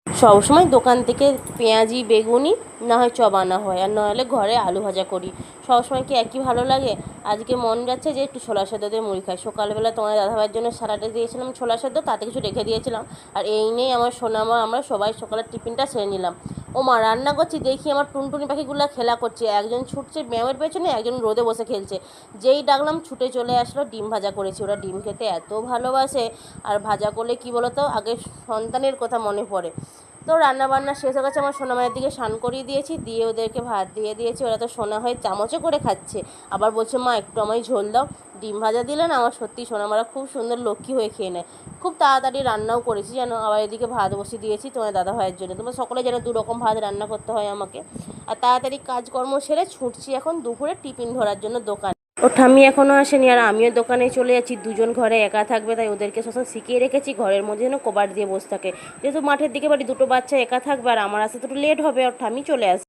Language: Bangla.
সবসময় দোকান থেকে পেঁয়াজি বেগুনি না হয় চপ আনা হয়, আর নাহলে ঘরে আলু ভাজা করি। সবসময় কি একই ভালো লাগে? আজকে মন যাচ্ছে যে একটু ছোলা সেদ্ধ দিয়ে মুড়ি খাই। সকালবেলা তোমার দাদাভাইয়ের জন্য স্যালাডে দিয়েছিলাম ছোলা সেদ্ধ, তাতে কিছু রেখে দিয়েছিলাম। আর এই নিয়েই আমার সোনামা আমরা সবাই সকালের টিফিনটা সেরে নিলাম। ও মা, রান্না করছি দেখি আমার টুনটুনি পাখিগুলো খেলা করছে, একজন ছুটছে ব্যায়ামের পেছনে, একজন রোদে বসে খেলছে। যেই ডাকলাম ছুটে চলে আসলো। ডিম ভাজা করেছি, ওরা ডিম খেতে এত ভালোবাসে। আর ভাজা করলে কি বলো তো, আগে সন্তানের কথা মনে পড়ে। তো রান্নাবান্না শেষ হয়ে গেছে, আমার সোনামায়ের দিকে স্নান করিয়ে দিয়েছি, দিয়ে ওদেরকে ভাত দিয়ে দিয়েছি। ওরা তো সোনা হয়ে চামচে করে খাচ্ছে, আবার বলছে মা একটু আমায় ঝোল দাও। ডিম ভাজা দিলে না আমার সত্যি সোনামারা খুব সুন্দর লক্ষ্মী হয়ে খেয়ে নেয়। খুব তাড়াতাড়ি রান্নাও করেছি যেন। আবার এদিকে ভাত বসিয়ে দিয়েছি তোমার দাদা ভাইয়ের জন্য। তোমরা সকলে যেন 2 রকম ভাত রান্না করতে হয় আমাকে। আর তাড়াতাড়ি কাজকর্ম সেরে ছুটছি এখন দুপুরে টিফিন ধরার জন্য দোকান। ওর ঠাম্মি এখনও আসেনি, আর আমিও দোকানে চলে যাচ্ছি। দুজন ঘরে একা থাকবে, তাই ওদেরকে সবসময় শিখিয়ে রেখেছি ঘরের মধ্যে যেন কবাট দিয়ে বসে থাকে। যেহেতু মাঠের দিকে বাড়ি, দুটো বাচ্চা একা থাকবে, আর আমার আসতে তো একটু লেট হবে, ওর ঠাম্মি চলে আসবে।